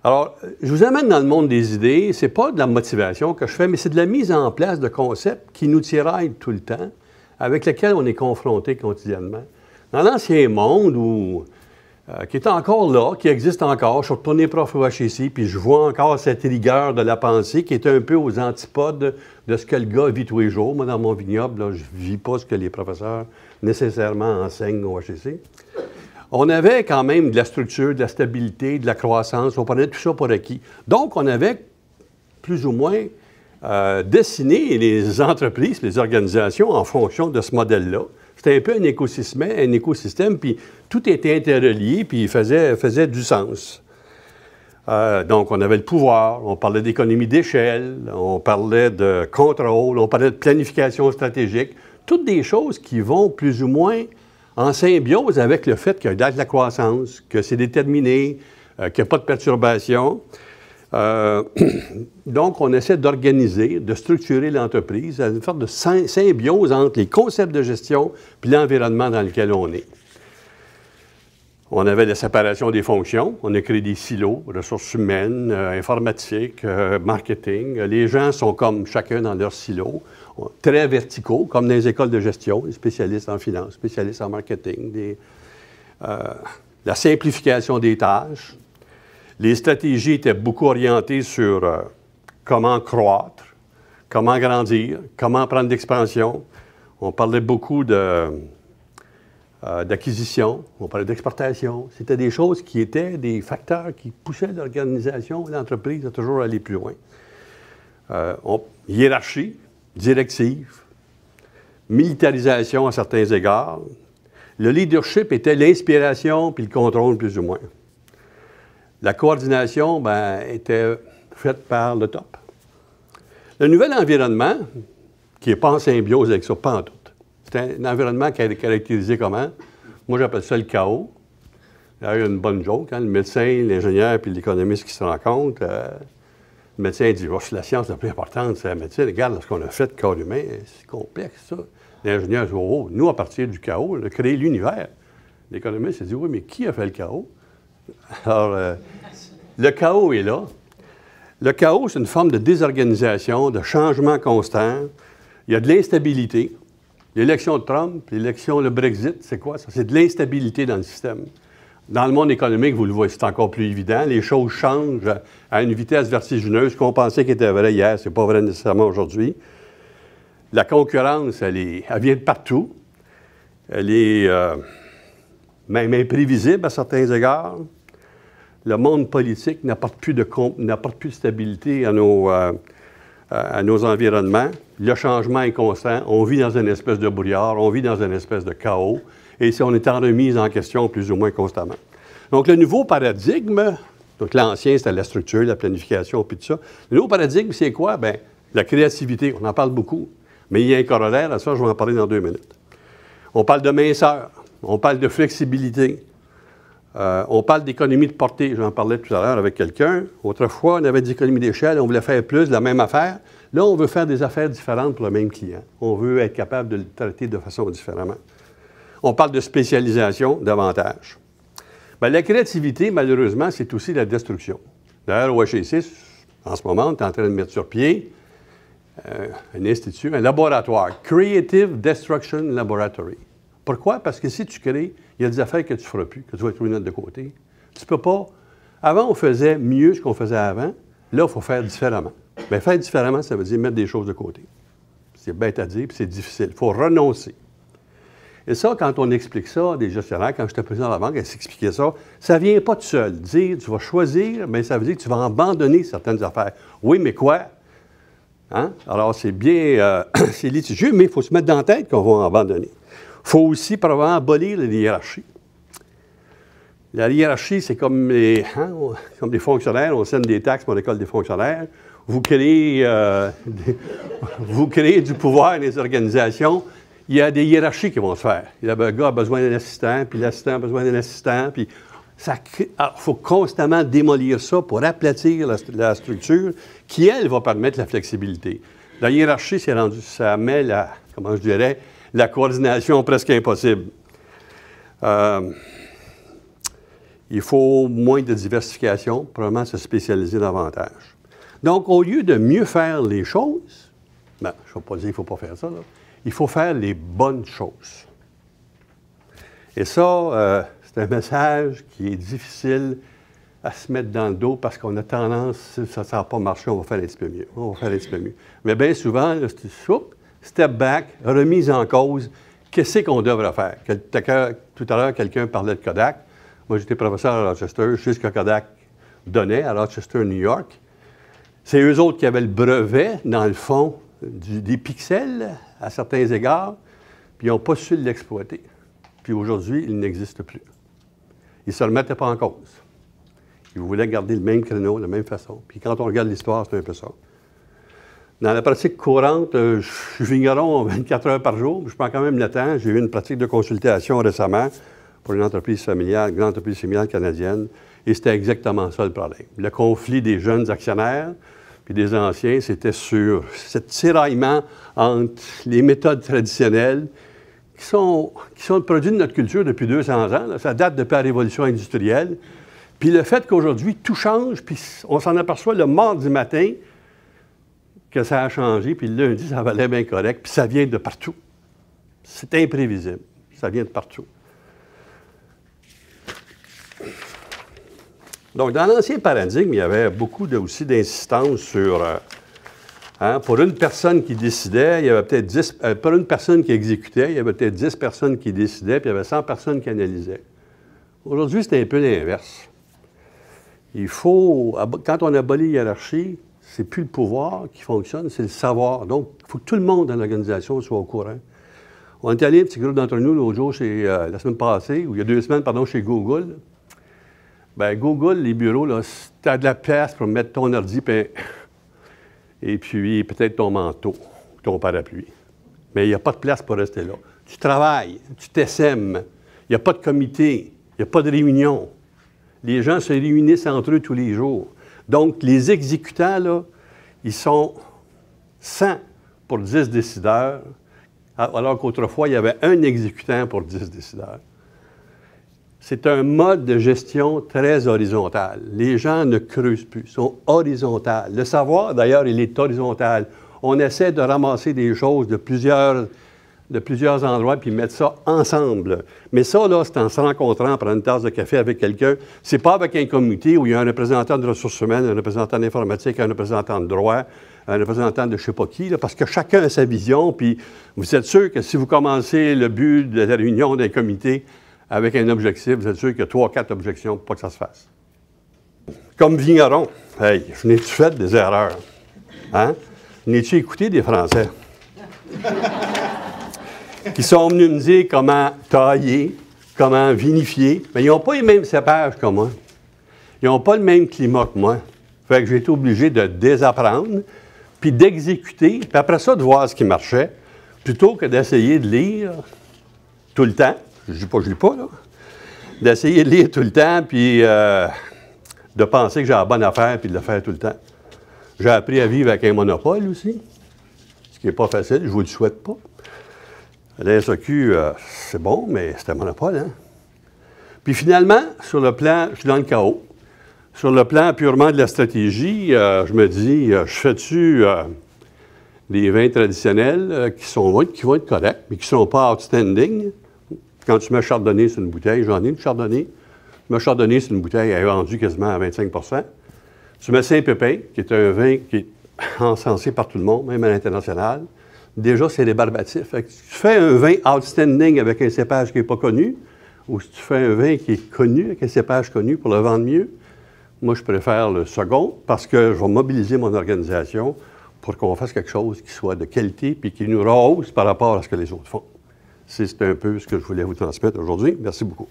Alors, je vous amène dans le monde des idées. Ce n'est pas de la motivation que je fais, mais c'est de la mise en place de concepts qui nous tiraillent tout le temps, avec lesquels on est confronté quotidiennement. Dans l'ancien monde, qui est encore là, qui existe encore, je suis retourné prof au HEC, puis je vois encore cette rigueur de la pensée qui est un peu aux antipodes de ce que le gars vit tous les jours. Moi, dans mon vignoble, là, je ne vis pas ce que les professeurs nécessairement enseignent au HEC. On avait quand même de la structure, de la stabilité, de la croissance. On prenait tout ça pour acquis. Donc, on avait plus ou moins dessiné les entreprises, les organisations en fonction de ce modèle-là. C'était un peu un écosystème, puis tout était interrelié, puis il faisait du sens. Donc, on avait le pouvoir, on parlait d'économie d'échelle, on parlait de contrôle, on parlait de planification stratégique. Toutes des choses qui vont plus ou moins en symbiose avec le fait qu'il y a de la croissance, que c'est déterminé, qu'il n'y a pas de perturbation. Donc, on essaie d'organiser, de structurer l'entreprise à une sorte de symbiose entre les concepts de gestion et l'environnement dans lequel on est. On avait la séparation des fonctions, on a créé des silos, ressources humaines, informatique, marketing. Les gens sont comme chacun dans leur silo, très verticaux, comme dans les écoles de gestion, des spécialistes en finance, spécialistes en marketing, la simplification des tâches. Les stratégies étaient beaucoup orientées sur comment croître, comment grandir, comment prendre de l'expansion. On parlait beaucoup d'acquisition, on parlait d'exportation. C'était des choses qui étaient des facteurs qui poussaient l'organisation, l'entreprise à toujours aller plus loin. Hiérarchie, directive, militarisation à certains égards. Le leadership était l'inspiration puis le contrôle plus ou moins. La coordination était faite par le top. Le nouvel environnement, qui n'est pas en symbiose avec ça, pas en tout. C'est un environnement qui est caractérisé comment? Moi, j'appelle ça le chaos. Il y a une bonne joke, hein? Le médecin, l'ingénieur puis l'économiste qui se rencontrent. Le médecin dit oh, « la science la plus importante, c'est la médecine. Regarde ce qu'on a fait de corps humain, c'est complexe, ça. » L'ingénieur dit « Oh, nous, à partir du chaos, on a créé l'univers. » L'économiste dit « Oui, mais qui a fait le chaos? » Alors, le chaos est là. Le chaos, c'est une forme de désorganisation, de changement constant. Il y a de l'instabilité. L'élection de Trump, le Brexit, c'est quoi ça? C'est de l'instabilité dans le système. Dans le monde économique, vous le voyez, c'est encore plus évident. Les choses changent à une vitesse vertigineuse. Ce qu'on pensait qui était vrai hier, c'est pas vrai nécessairement aujourd'hui. La concurrence, elle vient de partout. Elle est même imprévisible à certains égards. Le monde politique n'apporte plus de stabilité à nos environnements. Le changement est constant. On vit dans une espèce de brouillard, on vit dans une espèce de chaos. Et on est en remise en question plus ou moins constamment. Donc, le nouveau paradigme, donc l'ancien, c'était la structure, la planification, puis tout ça. Le nouveau paradigme, c'est quoi? Bien, la créativité, on en parle beaucoup. Mais il y a un corollaire à ça, je vais en parler dans 2 minutes. On parle de minceur, on parle de flexibilité, on parle d'économie de portée. J'en parlais tout à l'heure avec quelqu'un. Autrefois, on avait des économies d'échelle, on voulait faire plus de la même affaire. Là, on veut faire des affaires différentes pour le même client. On veut être capable de le traiter de façon différemment. On parle de spécialisation davantage. Bien, la créativité, malheureusement, c'est aussi la destruction. D'ailleurs, au HEC, en ce moment, on est en train de mettre sur pied un institut, un laboratoire, Creative Destruction Laboratory. Pourquoi? Parce que si tu crées, il y a des affaires que tu ne feras plus, que tu vas trouver une note de côté. Tu ne peux pas. Avant, on faisait mieux ce qu'on faisait avant. Là, il faut faire différemment. Bien, faire différemment, ça veut dire mettre des choses de côté. C'est bête à dire, puis c'est difficile. Il faut renoncer. Et ça, quand on explique ça à des gestionnaires, quand j'étais président de la banque, elle s'expliquait ça, ça ne vient pas tout seul. Dire, tu vas choisir, bien, ça veut dire que tu vas abandonner certaines affaires. Oui, mais quoi? Hein? Alors, c'est bien, c'est litigieux, mais il faut se mettre dans la tête qu'on va abandonner. Il faut aussi probablement abolir les hiérarchies. La hiérarchie, c'est comme les fonctionnaires, on sème des taxes pour l'école des fonctionnaires. Vous créez du pouvoir dans les organisations. Il y a des hiérarchies qui vont se faire. Le gars a besoin d'un assistant, puis l'assistant a besoin d'un assistant, puis il faut constamment démolir ça pour aplatir la structure qui, elle, va permettre la flexibilité. La hiérarchie, ça met la coordination presque impossible. Il faut moins de diversification, probablement se spécialiser davantage. Donc, au lieu de mieux faire les choses, ben, je ne vais pas dire qu'il ne faut pas faire ça, là, il faut faire les bonnes choses. Et ça, c'est un message qui est difficile à se mettre dans le dos parce qu'on a tendance, si ça n'a pas marché, on va faire un petit peu mieux. On va faire un petit peu mieux. Mais bien souvent, là, step back, remise en cause, qu'est-ce qu'on devrait faire? Tout à l'heure, quelqu'un parlait de Kodak. Moi, j'étais professeur à Rochester, je sais ce que Kodak donnait à Rochester, New York. C'est eux autres qui avaient le brevet, dans le fond, des pixels, à certains égards, puis ils n'ont pas su l'exploiter. Puis aujourd'hui, il n'existe plus. Ils ne se remettaient pas en cause. Ils voulaient garder le même créneau, de la même façon. Puis quand on regarde l'histoire, c'est un peu ça. Dans la pratique courante, je suis vigneron 24 heures par jour, je prends quand même le temps. J'ai eu une pratique de consultation récemment pour une entreprise familiale, une grande entreprise familiale canadienne, et c'était exactement ça le problème. Le conflit des jeunes actionnaires puis des anciens, c'était sur ce tiraillement entre les méthodes traditionnelles qui sont le produit de notre culture depuis 200 ans. Là. Ça date depuis la Révolution industrielle. Puis le fait qu'aujourd'hui, tout change, puis on s'en aperçoit le mardi matin que ça a changé, puis le lundi, ça valait bien correct, puis ça vient de partout. C'est imprévisible. Ça vient de partout. Donc, dans l'ancien paradigme, il y avait beaucoup aussi d'insistance sur... pour une personne qui décidait, il y avait peut-être 10... pour une personne qui exécutait, il y avait peut-être 10 personnes qui décidaient, puis il y avait 100 personnes qui analysaient. Aujourd'hui, c'est un peu l'inverse. Il faut... Quand on abolit la hiérarchie, c'est plus le pouvoir qui fonctionne, c'est le savoir. Donc, il faut que tout le monde dans l'organisation soit au courant. On est allé, un petit groupe d'entre nous, l'autre jour, la semaine passée, ou il y a 2 semaines, pardon, chez Google. Bien, Google, les bureaux, là, tu as de la place pour mettre ton ordi et puis peut-être ton manteau, ton parapluie. Mais il n'y a pas de place pour rester là. Tu travailles, tu t'essaimes, il n'y a pas de comité, il n'y a pas de réunion. Les gens se réunissent entre eux tous les jours. Donc, les exécutants, là, ils sont 100 pour 10 décideurs, alors qu'autrefois, il y avait un exécutant pour 10 décideurs. C'est un mode de gestion très horizontal. Les gens ne creusent plus, ils sont horizontaux. Le savoir, d'ailleurs, il est horizontal. On essaie de ramasser des choses de plusieurs endroits puis mettre ça ensemble. Mais ça, là, c'est en se rencontrant, prendre une tasse de café avec quelqu'un. C'est pas avec un comité où il y a un représentant de ressources humaines, un représentant d'informatique, un représentant de droit, un représentant de je ne sais pas qui, là, parce que chacun a sa vision. Puis vous êtes sûr que si vous commencez le but de la réunion d'un comité avec un objectif, vous êtes sûr qu'il y a 3 ou 4 objections pour pas que ça se fasse. Comme vigneron, hey, je n'ai-tu fait des erreurs? Hein? N'ai-tu écouté des Français? Qui sont venus me dire comment tailler, comment vinifier. Mais ils n'ont pas les mêmes cépages que moi. Ils n'ont pas le même climat que moi. Fait que j'ai été obligé de désapprendre, puis d'exécuter, puis après ça, de voir ce qui marchait, plutôt que d'essayer de lire tout le temps. Je ne dis pas que je ne lis pas, là. D'essayer de lire tout le temps, puis de penser que j'ai la bonne affaire, puis de le faire tout le temps. J'ai appris à vivre avec un monopole aussi, ce qui n'est pas facile, je ne vous le souhaite pas. La SAQ, c'est bon, mais c'est un monopole, hein? Puis finalement, sur le plan, je suis dans le chaos. Sur le plan purement de la stratégie, je me dis, je fais-tu des vins traditionnels qui vont être corrects, mais qui ne sont pas outstanding? Quand tu mets chardonnay sur une bouteille, j'en ai une chardonnay. Tu mets chardonnay sur une bouteille, elle est vendue quasiment à 25 %. Tu mets Saint-Pépin, qui est un vin qui est encensé par tout le monde, même à l'international. Déjà, c'est rébarbatif. Fait que si tu fais un vin outstanding avec un cépage qui n'est pas connu, ou si tu fais un vin qui est connu avec un cépage connu pour le vendre mieux, moi, je préfère le second parce que je vais mobiliser mon organisation pour qu'on fasse quelque chose qui soit de qualité puis qui nous rehausse par rapport à ce que les autres font. C'est un peu ce que je voulais vous transmettre aujourd'hui. Merci beaucoup.